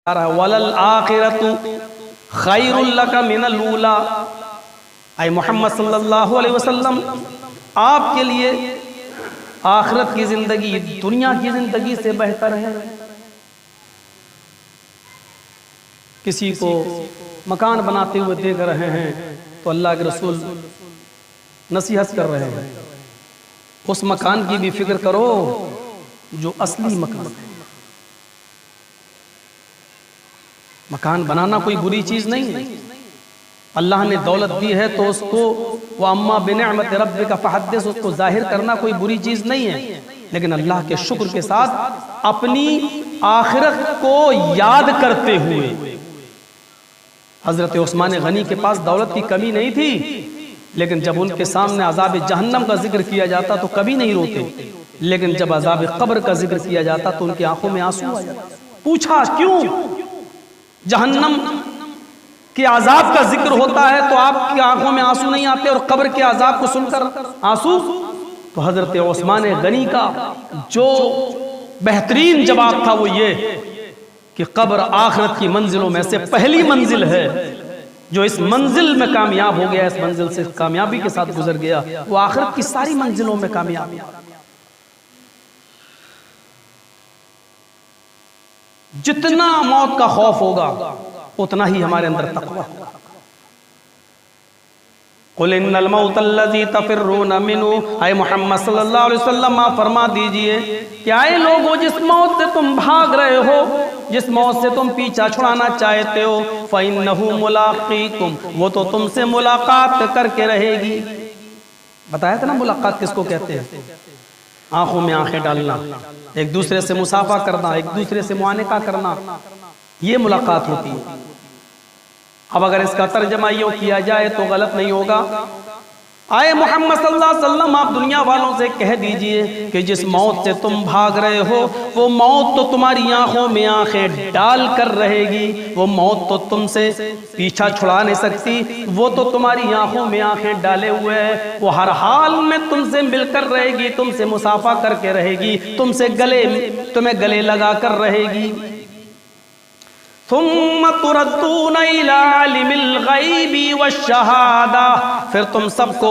وَلَلْ آخِرَةُ خَيْرٌ لَكَ مِنَ الْأُولَى۔ اے محمد صلی اللہ علیہ وسلم، آپ کے لیے آخرت کی زندگی دنیا کی زندگی سے بہتر ہے۔ کسی کو مکان بناتے ہوئے دیکھ رہے ہیں تو اللہ کے رسول نصیحت کر رہے ہیں، اس مکان کی بھی فکر کرو جو اصلی مکان ہے۔ مکان بنانا کوئی بری چیز نہیں ہے، اللہ نے دولت دی ہے تو اس کو وَأَمَّا بِنِعْمَةِ رَبِّكَ فَحَدِّثْ، اس کو ظاہر کرنا کوئی بری چیز نہیں ہے، لیکن اللہ کے شکر کے ساتھ اپنی آخرت کو یاد کرتے ہوئے۔ حضرت عثمان غنی کے پاس دولت کی کمی نہیں تھی، لیکن جب ان کے سامنے عذاب جہنم کا ذکر کیا جاتا تو کبھی نہیں روتے، لیکن جب عذاب قبر کا ذکر کیا جاتا تو ان کی آنکھوں میں آنسو آ جاتا۔ پوچھا کیوں؟ جہنم کے عذاب کا ذکر ہوتا ہے تو آپ کی آنکھوں میں آنسو نہیں آتے، اور قبر کے عذاب کو سن کر آنسو؟ تو حضرت عثمان غنی کا جو بہترین جواب تھا وہ یہ کہ قبر آخرت کی منزلوں میں سے پہلی منزل ہے، جو اس منزل میں کامیاب ہو گیا، اس منزل سے کامیابی کے ساتھ گزر گیا، وہ آخرت کی ساری منزلوں میں کامیاب ہے۔ جتنا موت کا خوف ہوگا اتنا ہی ہمارے اندر تقویٰ ہوگا۔ قُلْ إِنَّ الْمَوْتَ الَّذِي تَفِرُّونَ مِنْهُ، اے محمد صلی اللہ علیہ وسلم آپ فرما دیجئے کہ اے لوگو جس موت سے تم بھاگ رہے ہو، جس موت سے تم پیچھا چھڑانا چاہتے ہو، فَإِنَّهُ مُلَاقِيكُمْ، وہ تو تم سے ملاقات کر کے رہے گی۔ بتایا تھا نا ملاقات کس کو کہتے ہیں؟ آنکھوں میں آنکھیں ڈالنا، ایک دوسرے سے مصافحہ کرنا، ایک دوسرے سے معانقہ کرنا، یہ ملاقات ہوتی ہے۔ اب اگر اس کا ترجمہ یوں کیا جائے تو غلط نہیں ہوگا۔ آئے محمد صلی اللہ علیہ وسلم آپ دنیا والوں سے کہہ دیجئے کہ جس موت سے تم بھاگ رہے ہو وہ موت تو تمہاری آنکھوں میں آنکھیں ڈال کر رہے گی، وہ موت تو تم سے پیچھا چھڑا نہیں سکتی، وہ تو تمہاری آنکھوں میں آنکھیں ڈالے ہوئے ہے، وہ ہر حال میں تم سے مل کر رہے گی، تم سے مصافحہ کر کے رہے گی، تمہیں گلے لگا کر رہے گی۔ ثم تردون الى عالم الغیب والشہادہ، پھر تم سب کو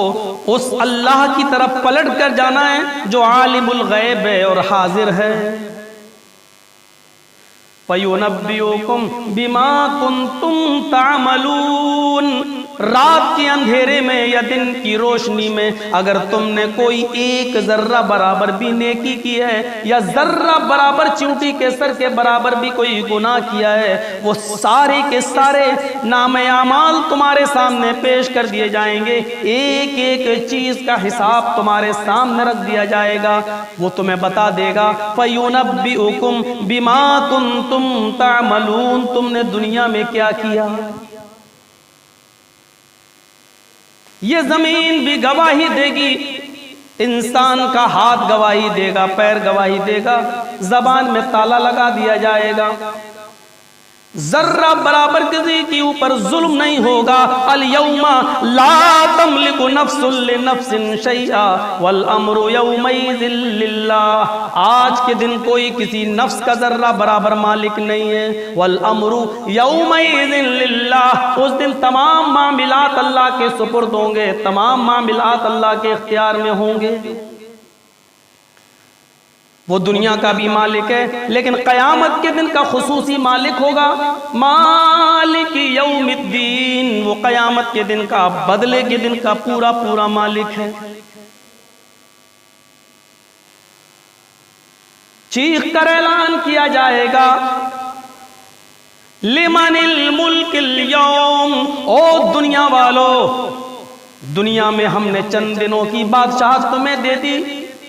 اس اللہ کی طرف پلٹ کر جانا ہے جو عالم الغیب ہے اور حاضر ہے۔ فَيُنَبِّئُكُمْ بِمَا كُنْتُمْ تَعْمَلُونَ، رات کے اندھیرے میں یا دن کی روشنی میں اگر تم نے کوئی ایک ذرہ برابر بھی نیکی کی ہے یا ذرہ برابر چونٹی کے سر کے برابر بھی کوئی گناہ کیا ہے، وہ سارے کے سارے نام اعمال تمہارے سامنے پیش کر دیے جائیں گے، ایک ایک چیز کا حساب تمہارے سامنے رکھ دیا جائے گا، وہ تمہیں بتا دے گا۔ فَيُنَبِّئُكُمْ بِمَا كُنْتُمْ تَعْمَلُونَ، تم نے دنیا میں کیا کیا۔ یہ زمین بھی گواہی دے گی، انسان کا ہاتھ گواہی دے گا، پیر گواہی دے گا، زبان میں تالا لگا دیا جائے گا، ذرہ برابر کسی کے اوپر ظلم نہیں ہوگا۔ اليوم لا تملک نفس لنفس شیئا والامر یومئذ للہ، آج کے دن کوئی کسی نفس کا ذرہ برابر مالک نہیں ہے، والامر یومئذ للہ، اس دن تمام معاملات اللہ کے سپرد ہوں گے، تمام معاملات اللہ کے اختیار میں ہوں گے۔ وہ دنیا کا بھی مالک ہے لیکن قیامت کے دن کا خصوصی مالک ہوگا، مالک یوم الدین، وہ قیامت کے دن کا، بدلے کے دن کا پورا پورا مالک ہے۔ چیخ کر اعلان کیا جائے گا، لمن الملک اليوم، او دنیا والو، دنیا میں ہم نے چند دنوں کی بادشاہت تمہیں دے دی،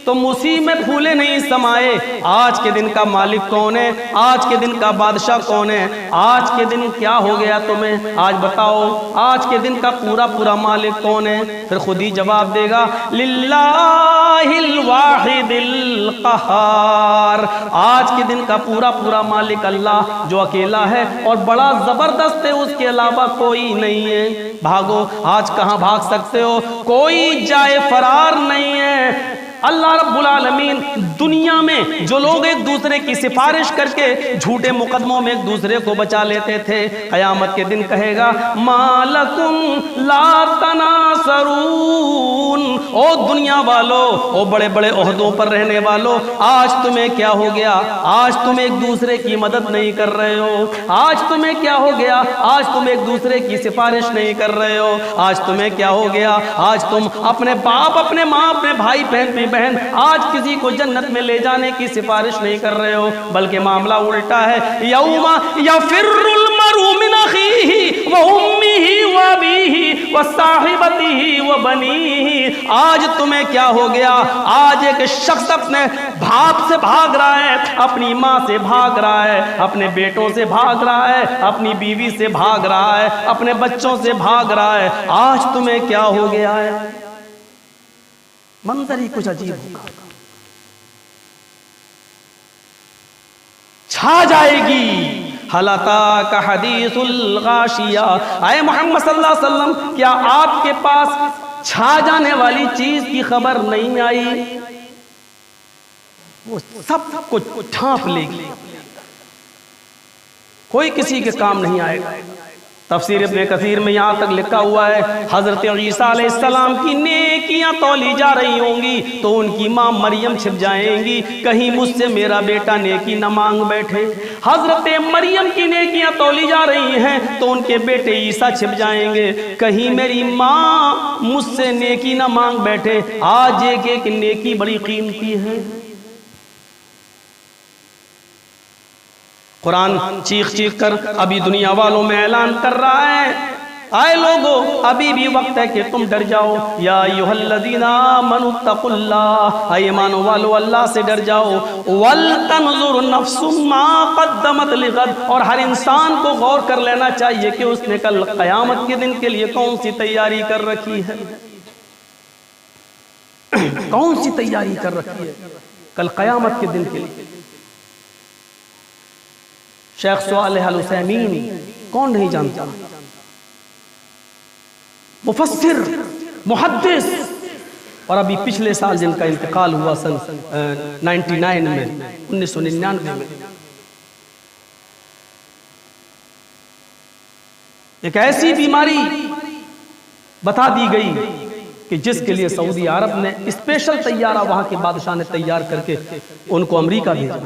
تم اسی میں پھولے نہیں سمائے، آج کے دن کا مالک کون ہے، آج کے دن کا بادشاہ کون ہے، آج کے دن کیا ہو گیا تمہیں، آج بتاؤ آج کے دن کا پورا پورا مالک کون ہے؟ پھر خود ہی جواب دے گا، للہ الواحد القہار، آج کے دن کا پورا پورا مالک اللہ جو اکیلا ہے اور بڑا زبردست ہے، اس کے علاوہ کوئی نہیں ہے۔ بھاگو، آج کہاں بھاگ سکتے ہو، کوئی جائے فرار نہیں ہے، اللہ رب العالمین دنیا میں جو لوگ ایک دوسرے کی سفارش کر کے جھوٹے مقدموں میں ایک دوسرے کو بچا لیتے تھے، قیامت کے دن کہے گا مالکم لا تناصرون، او دنیا والو، او بڑے بڑے عہدوں پر رہنے والو، آج تمہیں کیا ہو گیا؟ آج تم ایک دوسرے کی مدد نہیں کر رہے ہو، آج تمہیں کیا ہو گیا؟ آج تم ایک دوسرے کی سفارش نہیں کر رہے ہو، آج تمہیں کیا ہو گیا؟ آج تم اپنے باپ، اپنے ماں، اپنے بھائی بہن آج کسی کو جنت میں لے جانے کی سفارش نہیں کر رہے ہو، بلکہ معاملہ الٹا ہے، یوم یفر المرء من اخیہ وامہ وابیہ وصاحبتہ وبنیہ، آج تمہیں کیا ہو گیا؟ آج ایک شخص اپنے باپ سے بھاگ رہا ہے، اپنی ماں سے بھاگ رہا ہے، اپنے بیٹوں سے بھاگ رہا ہے، اپنی بیوی سے بھاگ رہا ہے، اپنے بچوں سے بھاگ رہا ہے، آج تمہیں کیا ہو گیا ہے؟ منظر ہی کچھ عجیب ہوگا، چھا جائے گی حل اتاک حدیث الغاشیہ، اے محمد صلی اللہ علیہ وسلم کیا آپ کے پاس چھا جانے والی چیز کی خبر نہیں آئی؟ وہ سب کچھ ڈھانپ لے گی، کوئی کسی کے کام نہیں آئے گا۔ تفسیر ابن کثیر میں یہاں تک لکھا ہوا ہے حضرت عیسیٰ علیہ السلام کی نیکیاں تولی جا رہی ہوں گی تو ان کی ماں مریم چھپ جائیں گی، کہیں مجھ سے میرا بیٹا نیکی نہ مانگ بیٹھے۔ حضرت مریم کی نیکیاں تولی جا رہی ہیں تو ان کے بیٹے عیسیٰ چھپ جائیں گے، کہیں میری ماں مجھ سے نیکی نہ مانگ بیٹھے۔ آج ایک نیکی بڑی قیمتی ہے۔ قرآن چیخ چیخ کر ابھی دنیا والوں میں اعلان کر رہا ہے، آئے لوگو ابھی بھی وقت ہے کہ تم ڈر جاؤ، یا ایھا الذین آمنوا اتقوا اللہ، اے ایمانو والو اللہ سے ڈر جاؤ، ولتنظر نفس ما قدمت لغد، اور ہر انسان کو غور کر لینا چاہیے کہ اس نے کل قیامت کے دن کے لیے کون سی تیاری کر رکھی ہے، کون سی تیاری کر رکھی ہے کل قیامت کے دن کے لیے۔ شیخ صالح العثیمین کون نہیں جانتا، مفسر، محدث، اور ابھی پچھلے سال جن کا انتقال ہوا سن 1999 میں، ایک ایسی بیماری بتا دی گئی کہ جس کے لیے سعودی عرب نے اسپیشل طیارہ وہاں کے بادشاہ نے تیار کر کے ان کو امریکہ بھیجا۔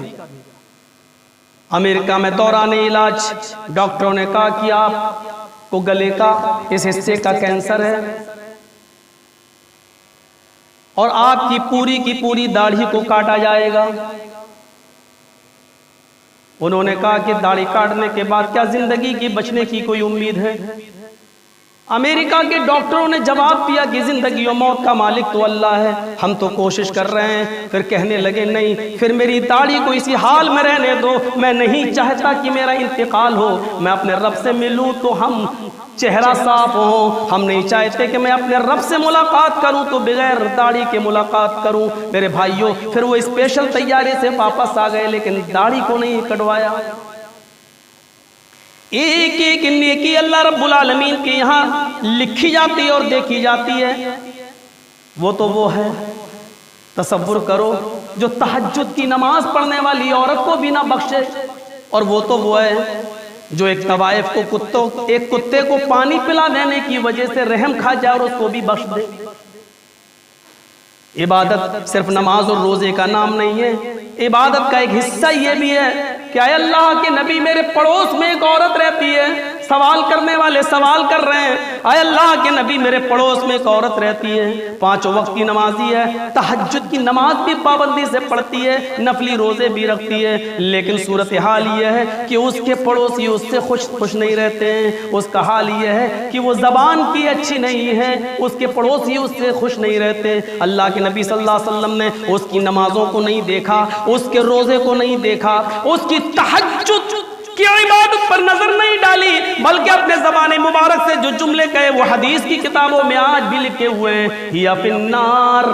امریکہ میں دوران علاج ڈاکٹروں نے کہا کہ آپ کو گلے کا اس حصے کا کینسر ہے اور آپ کی پوری داڑھی کو کاٹا جائے گا۔ انہوں نے کہا کہ داڑھی کاٹنے کے بعد کیا زندگی کی بچنے کی کوئی امید ہے؟ امریکہ کے ڈاکٹروں نے جواب دیا کہ زندگی و موت کا مالک تو اللہ ہے، ہم تو کوشش کر رہے ہیں۔ پھر کہنے لگے نہیں، پھر میری داڑھی کو اسی حال میں رہنے دو، میں نہیں چاہتا کہ میرا انتقال ہو، میں اپنے رب سے ملوں تو ہم چہرہ صاف ہو، ہم نہیں چاہتے کہ میں اپنے رب سے ملاقات کروں تو بغیر داڑھی کے ملاقات کروں۔ میرے بھائیوں، پھر وہ اسپیشل طیارے سے واپس آ گئے لیکن داڑھی کو نہیں کٹوایا۔ ایک ایک نیکی اللہ رب العالمین کے یہاں لکھی جاتی ہے اور دیکھی جاتی ہے، وہ تو وہ ہے، تصور کرو جو تہجد کی نماز پڑھنے والی عورت کو بھی نہ بخشے، اور وہ تو وہ ہے جو ایک طوائف کو ایک کتے کو پانی پلا دینے کی وجہ سے رحم کھا جائے اور اس کو بھی بخش دے۔ عبادت صرف نماز اور روزے کا نام نہیں ہے، عبادت کا ایک حصہ یہ بھی ہے کہ اے اللہ کے نبی میرے پڑوس میں ایک عورت رہتی ہے، سوال کرنے والے سوال کر رہے ہیں، اے اللہ کے نبی میرے پڑوس میں ایک عورت رہتی ہے، 5 وقت کی نمازی ہے، تہجد کی نماز بھی پابندی سے پڑھتی ہے، نفلی روزے بھی رکھتی ہے، لیکن صورتحال یہ ہے کہ اس کے پڑوسی اس سے خوش نہیں رہتے ہیں۔ اس کا حال یہ ہے کہ وہ زبان کی اچھی نہیں ہے، اس کے پڑوسی اس سے خوش نہیں رہتے۔ اللہ کے نبی صلی اللہ علیہ وسلم نے اس کی نمازوں کو نہیں دیکھا، اس کے روزے کو نہیں دیکھا، اس کی تہجد کی عبادت پر نظر نہیں ڈالی، بلکہ اپنے زبان مبارک سے جو جملے کہے وہ حدیث کی کتابوں میں آج بھی لکھے ہوئے ہیں، ہِیَ فِی النَّارِ،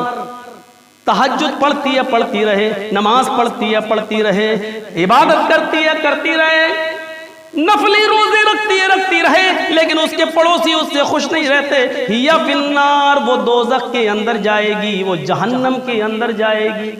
تہجد پڑھتی ہے پڑھتی رہے، نماز پڑھتی ہے پڑھتی رہے، عبادت کرتی ہے کرتی رہے، نفلی روزے رکھتی ہے رکھتی رہے، لیکن اس کے پڑوسی اس سے خوش نہیں رہتے. یا فی النار، وہ دوزخ کے اندر جائے گی، وہ جہنم کے اندر جائے گی.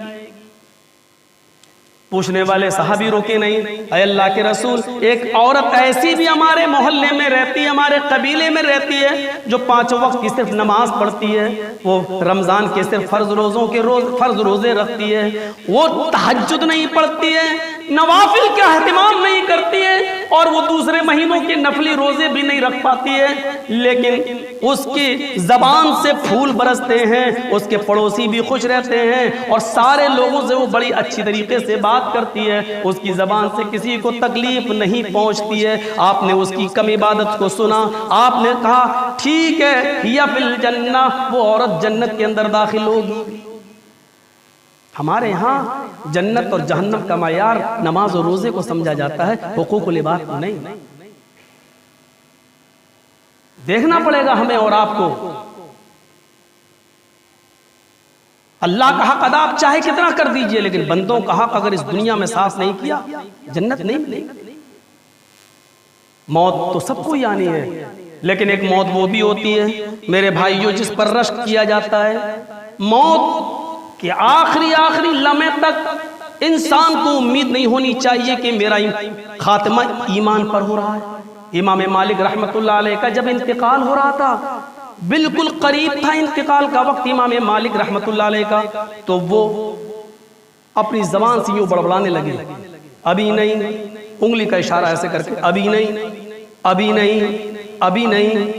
پوچھنے والے صحابی روکے نہیں. اے اللہ کے رسول، ایک عورت ایسی بھی ہمارے محلے میں رہتی ہے، ہمارے قبیلے میں رہتی ہے، جو 5 وقت کی صرف نماز پڑھتی ہے، وہ رمضان کے صرف فرض روزے رکھتی ہے، وہ تہجد نہیں پڑھتی ہے، نوافل کا اہتمام نہیں کرتی ہے، اور وہ دوسرے مہینوں کے نفلی روزے بھی نہیں رکھ پاتی ہے، لیکن اس کی زبان سے پھول برستے ہیں، اس کے پڑوسی بھی خوش رہتے ہیں، اور سارے لوگوں سے وہ بڑی اچھی طریقے سے بات کرتی ہے، اس کی زبان سے کسی کو تکلیف نہیں پہنچتی ہے. آپ نے اس کی کم عبادت کو سنا، آپ نے کہا ٹھیک ہے، یا فی الجنہ، وہ عورت جنت کے اندر داخل ہوگی. ہمارے ہاں جنت اور جہنم کا معیار نماز اور روزے کو سمجھا جاتا ہے، حقوق العباد کو نہیں. دیکھنا پڑے گا ہمیں اور آپ کو. اللہ کا حق ادا آپ چاہے کتنا کر دیجئے، لیکن بندوں کا حق اگر اس دنیا میں صاف نہیں کیا، جنت نہیں ملے گی. موت تو سب کو ہی آنی ہے، لیکن ایک موت وہ بھی ہوتی ہے میرے بھائیوں جس پر رشک کیا جاتا ہے. موت کہ آخری لمحے تک انسان کو امید نہیں ہونی چاہیے کہ میرا خاتمہ ایمان پر ہو رہا ہے. امام مالک رحمت اللہ علیہ کا جب انتقال ہو رہا تھا، بالکل قریب تھا انتقال کا وقت امام مالک رحمت اللہ علیہ کا، تو وہ اپنی زبان سے یوں بڑبڑانے لگے، ابھی نہیں، انگلی کا اشارہ ایسے کر کے، ابھی نہیں، ابھی نہیں، ابھی نہیں.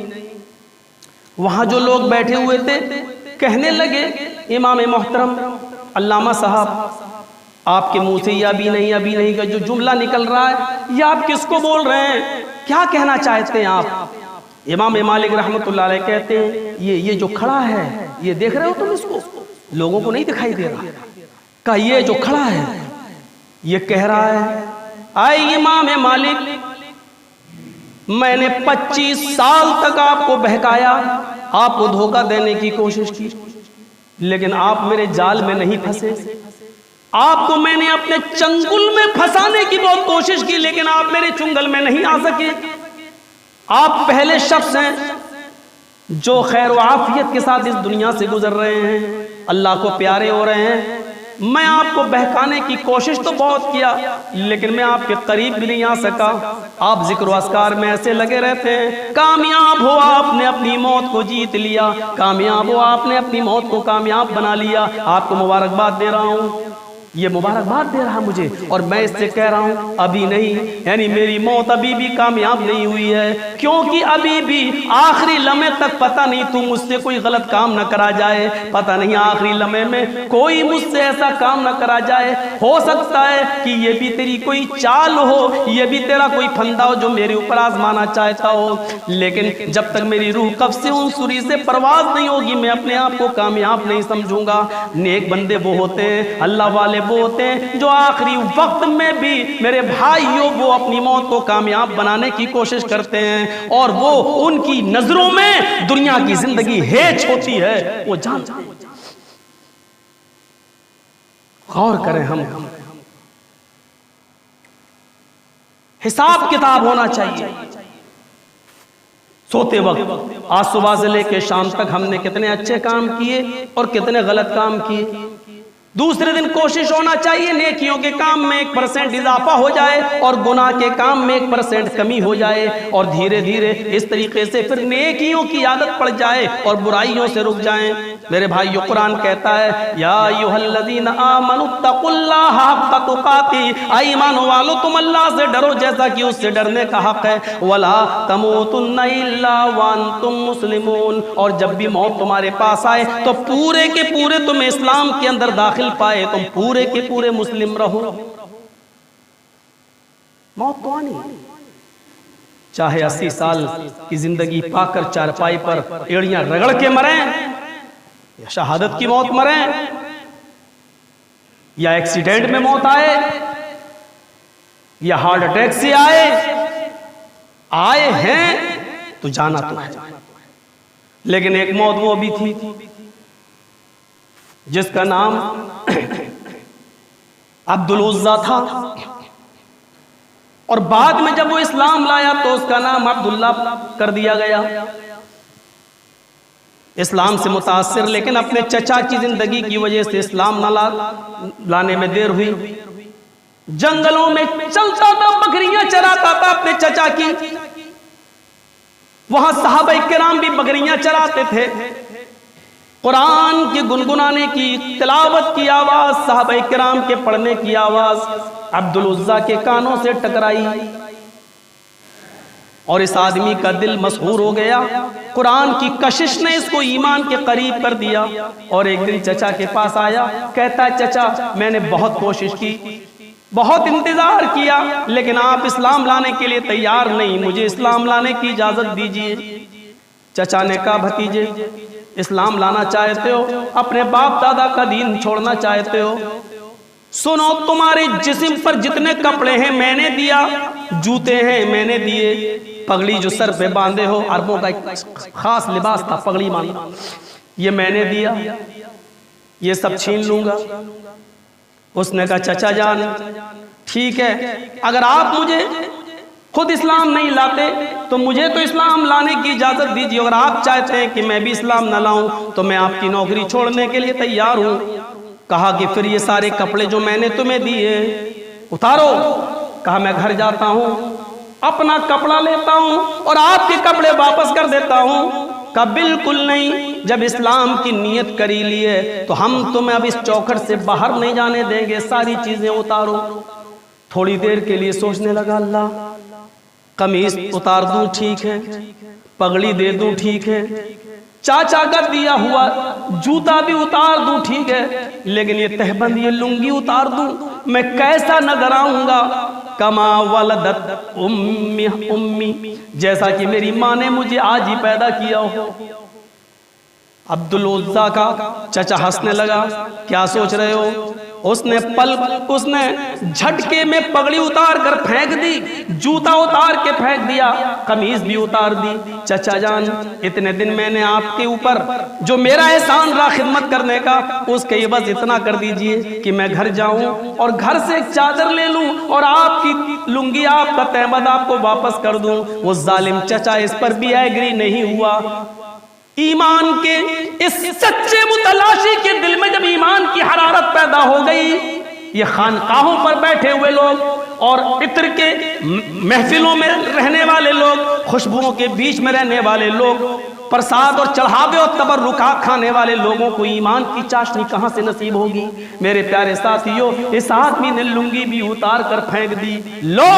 وہاں جو لوگ بیٹھے ہوئے تھے کہنے لگے امام محترم علامہ صاحب، آپ کے منہ سے یہ ابھی نہیں کا جو جملہ نکل رہا ہے، یہ آپ کس کو بول رہے ہیں؟ کیا کہنا چاہتے ہیں آپ؟ امام مالک رحمت اللہ علیہ کہتے ہیں یہ جو کھڑا ہے، یہ دیکھ رہے ہو تم اس کو؟ لوگوں کو نہیں دکھائی دے رہا. کہا یہ جو کھڑا ہے یہ کہہ رہا ہے اے امام مالک، میں نے 25 سال تک آپ کو بہکایا، آپ کو دھوکہ دینے کی کوشش کی، لیکن آپ میرے جال میں نہیں پھنسے. آپ کو میں نے اپنے چنگل میں پھنسانے کی بہت کوشش کی، لیکن آپ میرے چنگل میں نہیں آ سکے. آپ پہلے شخص ہیں جو خیر و عافیت کے ساتھ اس دنیا سے گزر رہے ہیں، اللہ کو پیارے ہو رہے ہیں. میں آپ کو بہکانے کی کوشش تو بہت کیا، لیکن میں آپ کے قریب بھی نہیں آ سکا. آپ ذکر و اذکار میں ایسے لگے رہتے ہیں. کامیاب ہو آپ نے اپنی موت کو جیت لیا، کامیاب ہو آپ نے اپنی موت کو کامیاب بنا لیا. آپ کو مبارکباد دے رہا ہوں، یہ مبارکباد دے رہا مجھے، اور میں اس سے کہہ رہا ہوں ابھی نہیں، یعنی میری موت ابھی بھی کامیاب نہیں ہوئی ہے، کیونکہ ابھی بھی آخری لمحے تک پتہ نہیں تو مجھ سے کوئی غلط کام نہ کرا جائے، پتہ نہیں آخری لمحے میں کوئی مجھ سے ایسا کام نہ کرا جائے. ہو سکتا ہے کہ یہ بھی تیری کوئی چال ہو، یہ بھی تیرا کوئی پھندا ہو جو میرے اوپر آزمانا چاہتا ہو، لیکن جب تک میری روح قبض سے ان سوری سے پرواز نہیں ہوگی میں اپنے آپ کو کامیاب نہیں سمجھوں گا. نیک بندے وہ ہوتے ہیں، اللہ والے وہ ہوتے ہیں جو آخری وقت میں بھی میرے بھائیوں وہ اپنی موت کو کامیاب بنانے کی کوشش کرتے ہیں، اور وہ ان کی نظروں میں دنیا کی زندگی ہیچ ہوتی ہے، وہ جانتے ہیں. غور کریں، ہم حساب کتاب ہونا چاہیے. سوتے وقت آج صبح سے لے کے شام تک ہم نے کتنے اچھے کام کیے اور کتنے غلط کام کیے. دوسرے دن کوشش ہونا چاہیے نیکیوں کے کام میں 1% اضافہ ہو جائے اور گناہ کے کام میں 1% کمی ہو جائے، اور دھیرے دھیرے اس طریقے سے پھر نیکیوں کی عادت پڑ جائے اور برائیوں سے رک جائیں. میرے بھائیو، قرآن کہتا ہے یا ایھا الذین آمنوا اتقوا اللہ حق تقاته، اے ایمان والو تم اللہ سے ڈرو جیسا کہ اس سے ڈرنے کا حق ہے. ولا تموتن الا وانتم مسلمون، اور جب بھی موت تمہارے پاس آئے تو پورے کے پورے تم اسلام کے اندر داخل پائے، تم پورے کے پورے مسلم رہو. موت تو آنی، چاہے 80 سال کی زندگی پا کر چارپائی پر ایڑیاں رگڑ کے مریں، یا شہادت کی موت مریں، یا ایکسیڈنٹ میں موت آئے، یا ہارٹ اٹیک سے آئے ہیں تو جانا تو ہے. لیکن ایک موت وہ بھی تھی جس کا نام عبد العزیٰ تھا. اور بعد میں جب وہ اسلام لایا تو اس کا نام عبداللہ کر دیا گیا، اسلام سے متاثر، لیکن اپنے چچا کی زندگی کی وجہ سے اسلام نہ لانے میں دیر ہوئی۔ جنگلوں میں چلتا تھا، بکریاں چراتا تھا اپنے چچا کی، وہاں صحابہ کرام بھی بکریاں چراتے تھے۔ قرآن کی گنگنانے کی، تلاوت کی آواز، صحابہ کرام کے پڑھنے کی آواز عبدالعزیٰ کے کانوں سے ٹکرائی اور اس آدمی کا دل مسحور ہو گیا۔ قرآن کی کشش نے اس کو ایمان کے قریب کر دیا، اور ایک دن چچا کے پاس آیا، کہتا ہے چچا میں نے بہت کوشش کی، بہت انتظار کیا، لیکن آپ اسلام لانے کے لیے تیار نہیں، مجھے اسلام لانے کی اجازت دیجیے۔ چچا نے کہا بھتیجے اسلام لانا چاہتے ہو، اپنے باپ دادا کا دین چھوڑنا چاہتے ہو، سنو تمہارے جسم پر جتنے کپڑے ہیں میں نے دیا، جوتے ہیں میں نے دیے، پگڑی جو سر پہ باندھے ہو، عربوں کا ایک خاص لباس تھا پگڑی باندھنا، یہ میں نے دیا، یہ سب چھین لوں گا۔ اس نے کہا چچا جان ٹھیک ہے، اگر آپ مجھے خود اسلام نہیں لاتے تو مجھے تو اسلام لانے کی اجازت دیجیے، اگر آپ چاہتے ہیں کہ میں بھی اسلام نہ لاؤں تو میں آپ کی نوکری چھوڑنے کے لیے تیار ہوں۔ کہا کہ پھر یہ سارے کپڑے جو میں نے تمہیں دیے اتارو۔ کہا میں گھر جاتا ہوں، اپنا کپڑا لیتا ہوں اور آپ کے کپڑے واپس کر دیتا ہوں۔ کہا بالکل نہیں، جب اسلام کی نیت کری لیے تو ہم تمہیں اب اس چوکھٹ سے باہر نہیں جانے دیں گے، ساری چیزیں اتارو۔ تھوڑی دیر کے لیے سوچنے لگا، اللہ قمیص اتار دوں ٹھیک ہے، پگڑی دے دوں ٹھیک ہے، چاچا کا دیا ہوا جوتا بھی اتار دوں ٹھیک ہے، لیکن یہ تہبند یہ لنگی اتار دوں میں کیسا نظر آؤں گا؟ کما ولدت امی، جیسا کہ میری ماں نے مجھے آج ہی پیدا کیا ہو۔ عبدالعزیٰ کا چچا ہنسنے لگا، کیا سوچ رہے ہو؟ اس نے جھٹکے میں پگڑی اتار کر پھینک دی، جوتا اتار کے پھینک دیا، قمیض بھی اتار دی۔ چچا جان اتنے دن میں نے آپ کے اوپر جو میرا احسان رہا خدمت کرنے کا، اس کے عوض اتنا کر دیجئے کہ میں گھر جاؤں اور گھر سے ایک چادر لے لوں اور آپ کی لنگی، آپ کا تہبند آپ کو واپس کر دوں۔ وہ ظالم چچا اس پر بھی ایگری نہیں ہوا۔ ایمان کے اس سچے متلاشی کے دل میں جب ایمان کی حرارت پیدا ہو گئی، یہ خانقاہوں پر بیٹھے ہوئے لوگ اور عطر کے محفلوں میں رہنے والے لوگ، خوشبوؤں کے بیچ میں رہنے والے لوگ، پرساد اور چڑھاوے اور تبرکات کھانے والے لوگوں کو ایمان کی چاشنی کہاں سے نصیب ہوگی؟ میرے پیارے ساتھیوں، اس آدمی نے لنگی بھی اتار کر پھینک دی۔ لو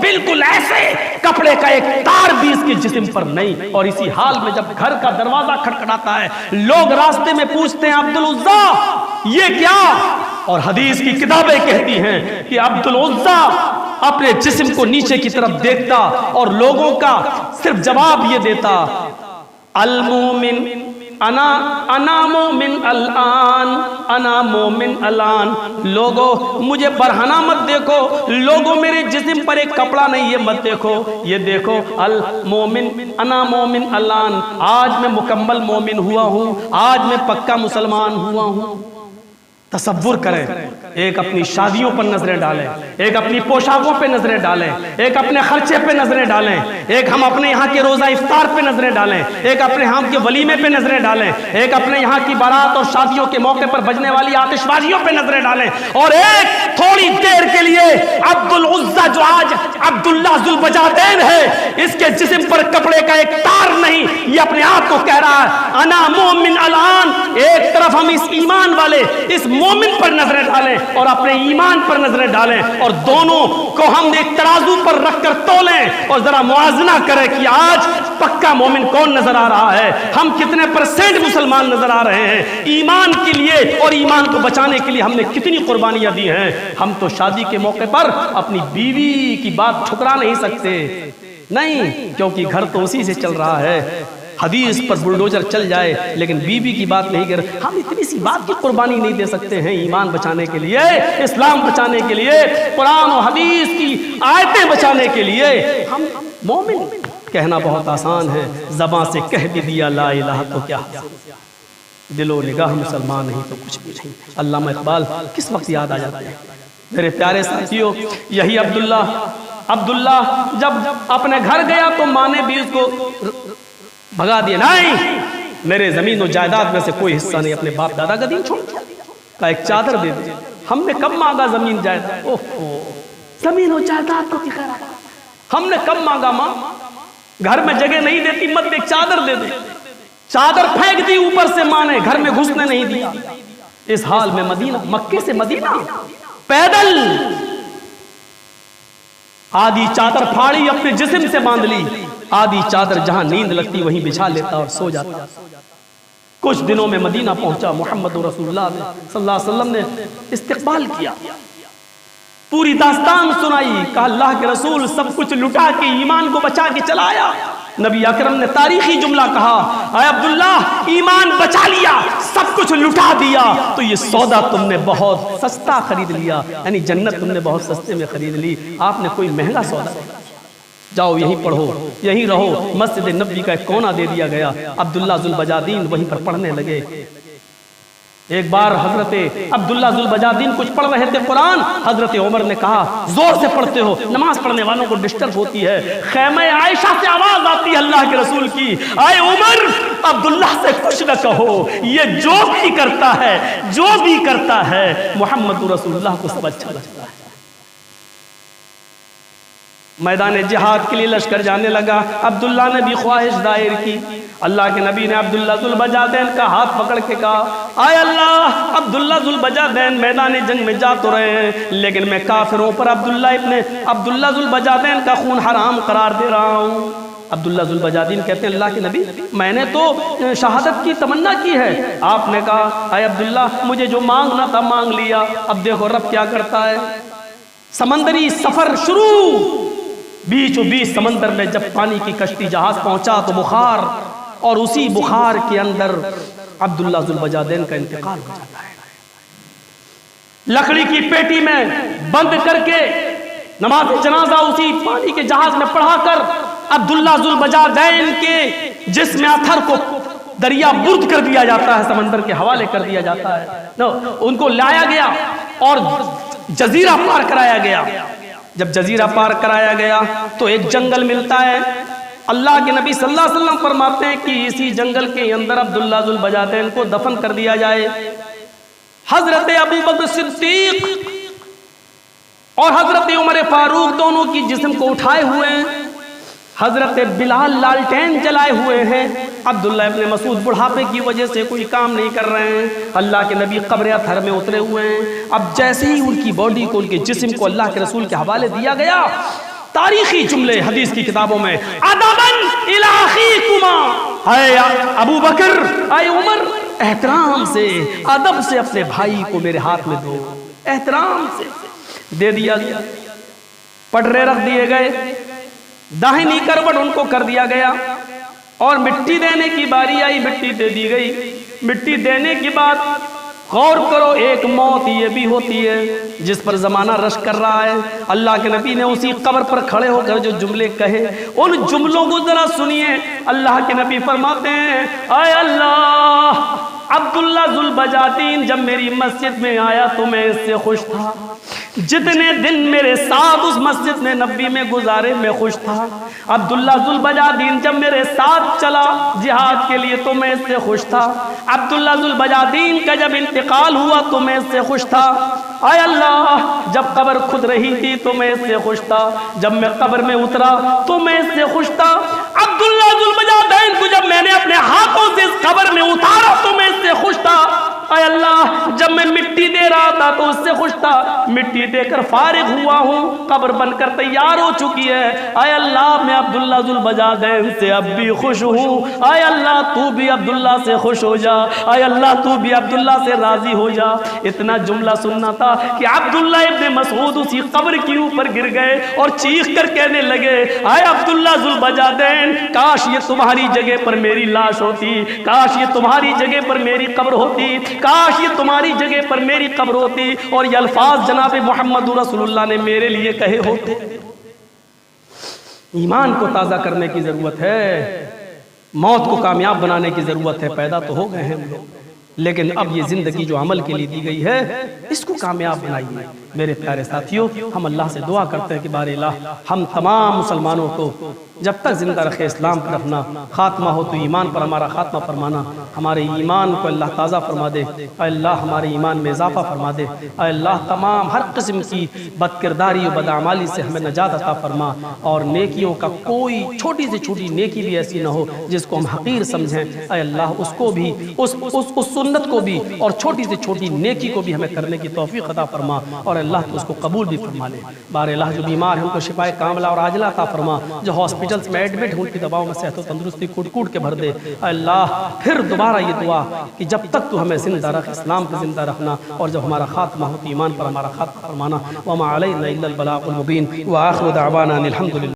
بالکل ایسے کپڑے کا ایک تار بھی اس کے جسم پر نہیں، اور اسی حال میں جب گھر کا دروازہ کھٹکھٹاتا ہے، لوگ راستے میں پوچھتے ہیں عبدالعزیٰ یہ کیا؟ اور حدیث کی کتابیں کہتی ہیں کہ عبدالعزیٰ اپنے جسم کو نیچے کی طرف دیکھتا اور لوگوں کا صرف جواب یہ دیتا، المومن انا مومن الان، انا مومن الان۔ لوگوں مجھے برہنہ مت دیکھو، لوگوں میرے جسم پر ایک کپڑا نہیں یہ مت دیکھو، یہ دیکھو المومن انا مومن الان، آج میں مکمل مومن ہوا ہوں، آج میں پکا مسلمان ہوا ہوں۔ تصور کریں، ایک اپنی شادیوں پر نظریں ڈالیں، ایک اپنی پوشاکوں پہ نظریں ڈالیں، ایک اپنے خرچے پہ نظریں ڈالیں، ایک ہم اپنے یہاں کے روزہ افطار پہ نظریں ڈالیں، ایک اپنے یہاں کے ولیمے پہ نظریں ڈالیں، ایک اپنے یہاں کی بارات اور شادیوں کے موقع پر بجنے والی آتش بازیوں پہ نظریں ڈالیں، اور ایک تھوڑی دیر کے لیے عبدالعزیٰ جو آج عبداللہ ذوالبجادین ہے، اس کے جسم پر کپڑے کا ایک تار نہیں، یہ اپنے آپ کو کہہ رہا ہے انا مومن الان۔ ایک طرف ہم اس ایمان والے اس مومن پر نظریں ڈالیں اور اپنے ایمان پر نظریں ڈالیں، اور دونوں کو ہم ایک ترازو پر رکھ کر تولیں اور ذرا موازنہ کریں کہ آج پکا مومن کون نظر آ رہا ہے، ہم کتنے پرسنٹ مسلمان نظر آ رہے ہیں ایمان کے لیے، اور ایمان کو بچانے کے لیے ہم نے کتنی قربانیاں دی ہیں۔ ہم تو شادی کے موقع پر اپنی بیوی کی بات ٹھکرا نہیں سکتے، نہیں، کیونکہ گھر تو اسی سے چل رہا ہے۔ حدیث پر بلڈوزر چل جائے لیکن بیوی کی بات نہیں کر، ہم اتنی سی بات کی قربانی نہیں دے سکتے ہیں ایمان بچانے کے لیے، اسلام بچانے کے لیے، قرآن و حدیث کی آیتیں بچانے کے لیے۔ ہم مومن کہنا بہت آسان ہے، زبان سے کہہ بھی دیا لا الہ تو کیا، دل و نگاہ مسلمان نہیں تو کچھ بھی نہیں۔ علامہ اقبال کس وقت یاد آ جاتے ہیں؟ میرے پیارے ساتھیوں، یہی عبداللہ جب اپنے گھر گیا تو ماں نے بھی اس کو بھگا دیا، نہیں میرے زمین و جائیداد میں سے کوئی حصہ نہیں، اپنے باپ دادا کا دین چھوڑ دیا، کہا ایک چادر دے دے۔ ہم نے کب مانگا زمین جائیداد، زمین و جائیداد کو دکھا رہا، ہم نے کب مانگا ماں، گھر میں جگہ نہیں دیتی، مت ایک چادر دے دے۔ چادر پھینک دی اوپر سے ماں نے، گھر میں گھسنے نہیں دیا۔ اس حال میں مدینہ، مکے سے مدینہ پیدل، آدھی چادر پھاڑی اپنے جسم سے باندھ لی، آدھی چادر جہاں نیند لگتی وہیں بچھا لیتا اور سو جاتا۔ کچھ دنوں میں مدینہ پہنچا، محمد رسول اللہ صلی اللہ علیہ وسلم نے استقبال کیا، پوری داستان سنائی، کہا اللہ کے رسول سب کچھ لٹا کے ایمان کو بچا کے چلا آیا۔ نبی اکرم نے تاریخی جملہ کہا، اے عبداللہ ایمان بچا لیا، سب کچھ لٹا دیا تو یہ سودا تم نے بہت سستا خرید لیا، یعنی جنت تم نے بہت سستے میں خرید لی، آپ نے کوئی مہنگا سودا نہیں۔ جاؤ یہیں پڑھو، یہیں رہو۔ مسجد نبوی کا ایک کونا دے دیا گیا، عبداللہ ذوالبجادین وہیں پر پڑھنے لگے۔ ایک بار حضرت عبداللہ ذوالبجادین کچھ پڑھ رہے تھے قرآن، حضرت عمر نے کہا زور سے پڑھتے ہو، نماز پڑھنے والوں کو ڈسٹرب ہوتی ہے۔ خیمہ عائشہ سے آواز آتی ہے اللہ کے رسول کی، اے عمر عبداللہ سے کچھ نہ کہو، یہ جو بھی کرتا ہے محمد رسول اللہ کو سب اچھا لگتا ہے۔ میدان جہاد کے لیے لشکر جانے لگا، عبداللہ نے بھی خواہش ظاہر کی۔ اللہ کے نبی نے عبداللہ ذوالبجادین کا ہاتھ پکڑ کے کہا، آئے اللہ عبداللہ ذوالبجادین میدان جنگ میں جا تو رہے ہیں، لیکن میں کافروں پر عبداللہ ذوالبجادین کا خون حرام قرار دے رہا ہوں۔ عبداللہ ذوالبجادین کہتے ہیں اللہ کے نبی میں نے تو شہادت کی تمنا کی ہے۔ آپ نے کہا اے عبداللہ مجھے جو مانگنا تھا مانگ لیا، اب دیکھو رب کیا کرتا ہے۔ سمندری سفر شروع، بیچوں بیچ سمندر میں جب پانی کی کشتی جہاز پہنچا تو بخار، اور اسی بخار کے اندر عبداللہ ذوالبجادین کا انتقال ہو جاتا ہے۔ لکڑی کی پیٹی میں بند کر کے نماز جنازہ اسی پانی کے جہاز میں پڑھا کر عبداللہ ذوالبجادین کے جسم اتھر کو دریا برد کر دیا جاتا ہے، سمندر کے حوالے کر دیا جاتا ہے۔ ان کو لایا گیا اور جزیرہ پار کرایا گیا۔ جب جزیرہ پار کرایا گیا تو ایک جنگل ملتا ہے، اللہ کے نبی صلی اللہ علیہ وسلم فرماتے ہیں کہ اسی جنگل کے اندر عبداللہ ذوالبجادین کو دفن کر دیا جائے۔ حضرت ابو بکر صدیق اور حضرت عمر فاروق دونوں کی جسم کو اٹھائے ہوئے ہیں، حضرت بلال لالٹین جلائے ہوئے ہیں، عبداللہ ابن مسعود بڑھاپے کی وجہ سے کوئی کام نہیں کر رہے ہیں، اللہ کے نبی قبر اطہر میں اترے ہوئے ہیں۔ اب جیسے ہی ان کی باڈی کو، ان کے جسم کو اللہ کے رسول کے حوالے دیا گیا، تاریخی جملے حدیث کی کتابوں میں ادبن الی اخیکما، اے ابو بکر اے عمر احترام سے ادب سے اپنے بھائی کو میرے ہاتھ میں دو، احترام سے دے دیا گیا۔ پٹرے رکھ دیے گئے، داہنی کروٹ ان کو کر دیا گیا، اور مٹی دینے کی باری آئی، مٹی دے دی گئی۔ مٹی دینے کے بعد غور کرو، ایک موت یہ بھی ہوتی ہے جس پر زمانہ رش کر رہا ہے۔ اللہ کے نبی نے اسی قبر پر کھڑے ہو کر جو جملے کہے، ان جملوں کو ذرا سنیے۔ اللہ کے نبی فرماتے ہیں اے اللہ عبداللہ ذوالبجادین جب میری مسجد میں آیا تو میں اس سے خوش تھا، جتنے دن میرے ساتھ اس مسجد میں نبی میں گزارے میں خوش تھا۔ عبداللہ ذوالبجادین جب میرے ساتھ چلا جہاد کے لیے تو میں اس سے خوش تھا۔ عبداللہ ذوالبجادین کا جب انتقال ہوا تو میں اس سے خوش تھا۔ اے اللہ جب قبر کھد رہی تھی تو میں اس سے خوش تھا، جب میں قبر میں اترا تو میں اس سے خوش تھا۔ عبداللہ ذوالبجادین کو جب میں نے اپنے ہاتھوں سے اس قبر میں اتارا تو میں اس سے خوش تھا۔ اے اللہ جب میں مٹی دے رہا تھا تو اس سے خوش تھا، مٹی دے کر فارغ ہوا ہوں، قبر بن کر تیار ہو چکی ہے۔ اے اللہ میں عبداللہ ذوالبجادین سے اب بھی خوش ہوں، اے اللہ تو بھی عبداللہ سے خوش ہو جا، اے اللہ تو بھی عبداللہ سے راضی ہو جا۔ اتنا جملہ سننا تھا کہ عبداللہ ابن مسعود اسی قبر کے اوپر گر گئے اور چیخ کر کہنے لگے اے عبداللہ ذوالبجادین کاش یہ تمہاری جگہ پر میری لاش ہوتی، کاش یہ تمہاری جگہ پر میری قبر ہوتی، کاش یہ تمہاری جگہ پر میری قبر ہوتی، اور یہ الفاظ جناب محمد رسول اللہ نے میرے لیے کہے ہوتے۔ ایمان کو تازہ کرنے کی ضرورت ہے، موت کو کامیاب بنانے کی ضرورت ہے۔ پیدا تو ہو گئے ہیں ہم لوگ، لیکن اب یہ زندگی جو عمل کے لیے دی گئی ہے اس کو کامیاب بنائیے۔ میرے پیارے ساتھیوں، ہم اللہ سے دعا کرتے ہیں کہ بار الہ ہم تمام مسلمانوں کو جب تک زندہ رکھے اسلام پر رکھنا، خاتمہ ہو تو ایمان پر ہمارا خاتمہ فرمانا، ہمارے ایمان کو اللہ تازہ فرما دے، اے اللہ ہمارے ایمان میں اضافہ فرما دے، اے اللہ تمام ہر قسم کی بد کرداری و بدعمالی سے ہمیں نجات عطا فرما، اور نیکیوں کا کوئی چھوٹی سے چھوٹی نیکی بھی ایسی نہ ہو جس کو ہم حقیر سمجھیں، اے اللہ اس کو بھی اس سنت کو بھی اور چھوٹی سے چھوٹی نیکی کو بھی ہمیں کرنے کی توفیق عطا فرما، اور اللہ تو اس کو قبول بھی فرما لے۔ بار الہ جو بیمار ہیں ان کو شفائے کاملہ اور عاجلہ عطا فرما، جو ہاسپٹلز میں ایڈمٹ ہیں ان کی دواؤں میں صحت و تندرستی کوٹ کوٹ کے بھر دے۔ اے اللہ پھر دوبارہ یہ دعا کہ جب تک تو ہمیں زندہ رکھ، اسلام پہ زندہ رکھنا، اور جب ہمارا خاتمہ ہو تو ایمان پر ہمارا خاتمہ فرمانا۔ وما علینا الا البلاغ المبین، وآخر دعوانا ان الحمد للہ۔